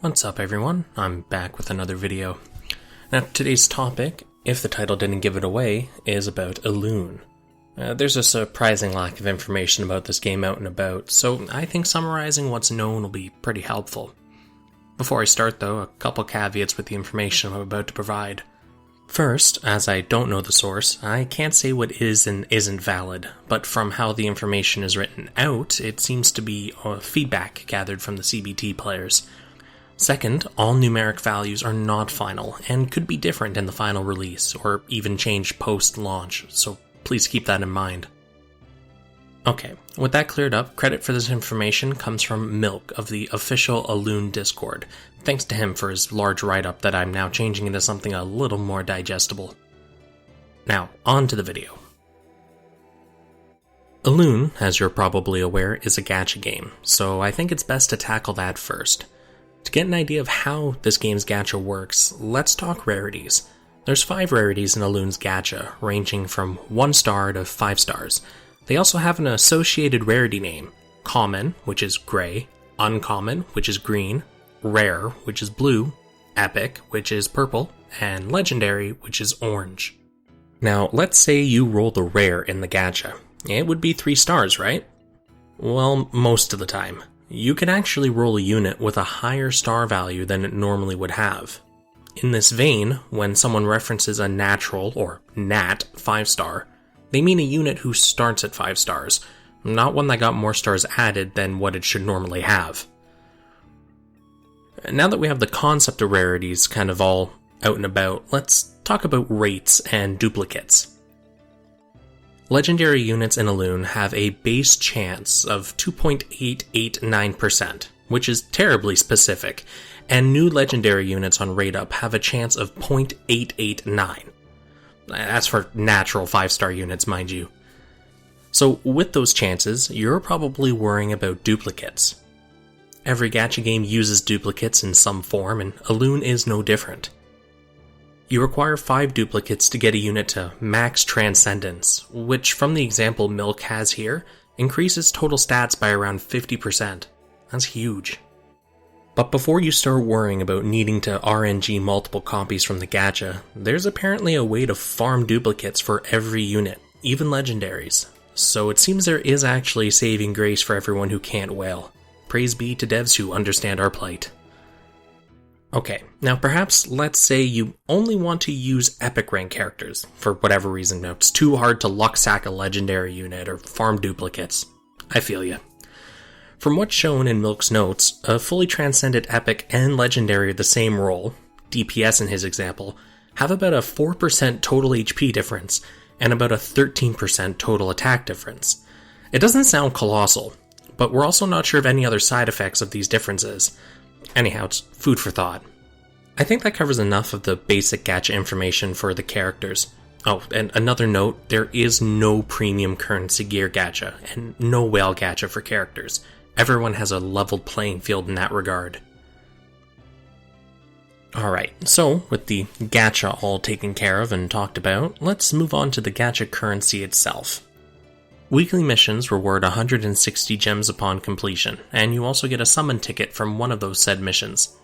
What's up everyone, I'm back with another video. Now today's topic, if the title didn't give it away, is about Elune. There's a surprising lack of information about this game out and about, so I think summarizing what's known will be pretty helpful. Before I start though, a couple caveats with the information I'm about to provide. First, as I don't know the source, I can't say what is and isn't valid, but from how the information is written out, it seems to be feedback gathered from the CBT players. Second, all numeric values are not final, and could be different in the final release, or even change post-launch, so please keep that in mind. Okay, with that cleared up, credit for this information comes from Milk of the official Elune Discord. Thanks to him for his large write-up that I'm now changing into something a little more digestible. Now, on to the video. Elune, as you're probably aware, is a gacha game, so I think it's best to tackle that first. To get an idea of how this game's gacha works, let's talk rarities. There's 5 rarities in Elune's gacha, ranging from 1 star to 5 stars. They also have an associated rarity name: common, which is gray, uncommon, which is green, rare, which is blue, epic, which is purple, and legendary, which is orange. Now, let's say you roll the rare in the gacha. It would be 3 stars, right? Well, most of the time. You can actually roll a unit with a higher star value than it normally would have. In this vein, when someone references a natural, or nat, 5 star, they mean a unit who starts at 5 stars, not one that got more stars added than what it should normally have. Now that we have the concept of rarities kind of all out and about, let's talk about rates and duplicates. Legendary units in Elune have a base chance of 2.889%, which is terribly specific, and new legendary units on RateUp have a chance of 0.889. That's for natural 5-star units, mind you. So with those chances, you're probably worrying about duplicates. Every gacha game uses duplicates in some form, and Elune is no different. You require 5 duplicates to get a unit to max transcendence, which from the example Milk has here, increases total stats by around 50%. That's huge. But before you start worrying about needing to RNG multiple copies from the gacha, there's apparently a way to farm duplicates for every unit, even legendaries. So it seems there is actually saving grace for everyone who can't whale. Praise be to devs who understand our plight. Okay, now perhaps let's say you only want to use epic rank characters, for whatever reason. Now it's too hard to luck sack a legendary unit or farm duplicates. I feel ya. From what's shown in Milk's notes, a fully transcended epic and legendary of the same role, DPS in his example, have about a 4% total HP difference and about a 13% total attack difference. It doesn't sound colossal, but we're also not sure of any other side effects of these differences. Anyhow, it's food for thought. I think that covers enough of the basic gacha information for the characters. Oh, and another note, there is no premium currency gear gacha, and no whale gacha for characters. Everyone has a leveled playing field in that regard. Alright, so with the gacha all taken care of and talked about, let's move on to the gacha currency itself. Weekly missions reward 160 gems upon completion, and you also get a summon ticket from one of those said missions.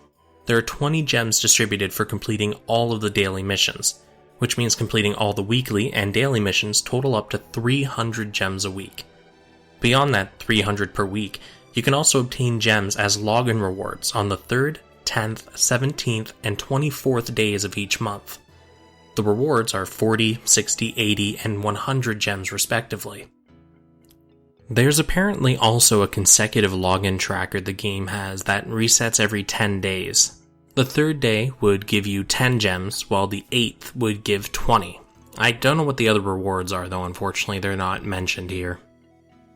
There are 20 gems distributed for completing all of the daily missions, which means completing all the weekly and daily missions total up to 300 gems a week. Beyond that 300 per week, you can also obtain gems as login rewards on the 3rd, 10th, 17th, and 24th days of each month. The rewards are 40, 60, 80, and 100 gems respectively. There's apparently also a consecutive login tracker the game has that resets every 10 days. The 3rd day would give you 10 gems, while the 8th would give 20. I don't know what the other rewards are though, unfortunately they're not mentioned here.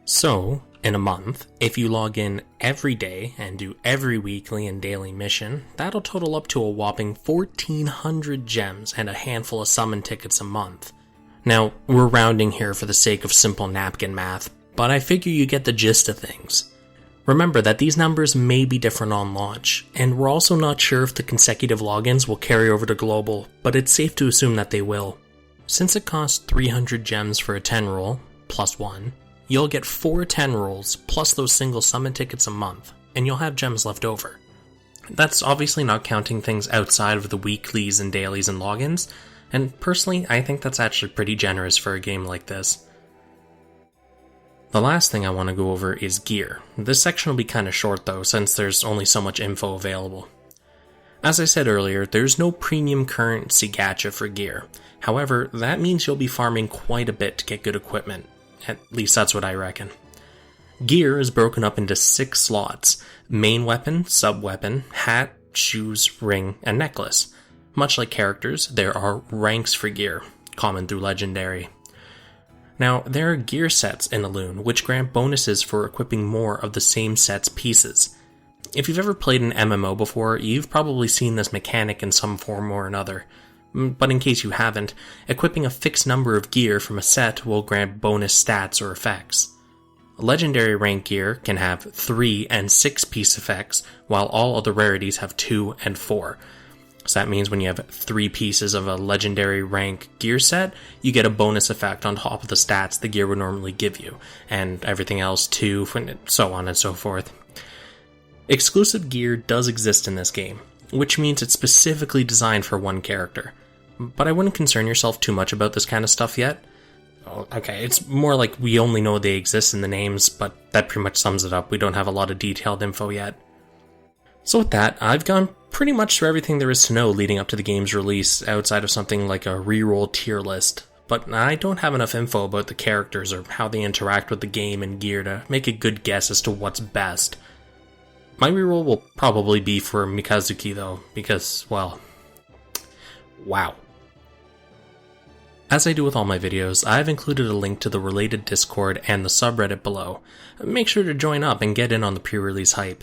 So, in a month, if you log in every day and do every weekly and daily mission, that'll total up to a whopping 1,400 gems and a handful of summon tickets a month. Now, we're rounding here for the sake of simple napkin math, but I figure you get the gist of things. Remember that these numbers may be different on launch, and we're also not sure if the consecutive logins will carry over to global, but it's safe to assume that they will. Since it costs 300 gems for a 10 roll, plus 1, you'll get 4 10 rolls plus those single summon tickets a month, and you'll have gems left over. That's obviously not counting things outside of the weeklies and dailies and logins, and personally, I think that's actually pretty generous for a game like this. The last thing I want to go over is gear. This section will be kinda short though, since there's only so much info available. As I said earlier, there's no premium currency gacha for gear. However, that means you'll be farming quite a bit to get good equipment. At least that's what I reckon. Gear is broken up into 6 slots: main weapon, sub-weapon, hat, shoes, ring, and necklace. Much like characters, there are ranks for gear, common through legendary. Now, there are gear sets in Elune, which grant bonuses for equipping more of the same set's pieces. If you've ever played an MMO before, you've probably seen this mechanic in some form or another. But in case you haven't, equipping a fixed number of gear from a set will grant bonus stats or effects. Legendary rank gear can have 3 and 6 piece effects, while all other rarities have 2 and 4. So that means when you have 3 pieces of a legendary rank gear set, you get a bonus effect on top of the stats the gear would normally give you, and everything else 2, so on and so forth. Exclusive gear does exist in this game, which means it's specifically designed for one character. But I wouldn't concern yourself too much about this kind of stuff yet. Okay, it's more like we only know they exist in the names, but that pretty much sums it up. We don't have a lot of detailed info yet. So with that, I've gone pretty much through everything there is to know leading up to the game's release, outside of something like a reroll tier list. But I don't have enough info about the characters or how they interact with the game and gear to make a good guess as to what's best. My reroll will probably be for Mikazuki though, because, well, wow. As I do with all my videos, I've included a link to the related Discord and the subreddit below. Make sure to join up and get in on the pre-release hype.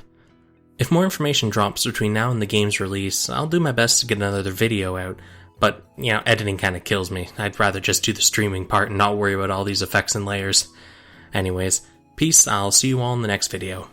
If more information drops between now and the game's release, I'll do my best to get another video out, but, editing kinda kills me. I'd rather just do the streaming part and not worry about all these effects and layers. Anyways, peace, I'll see you all in the next video.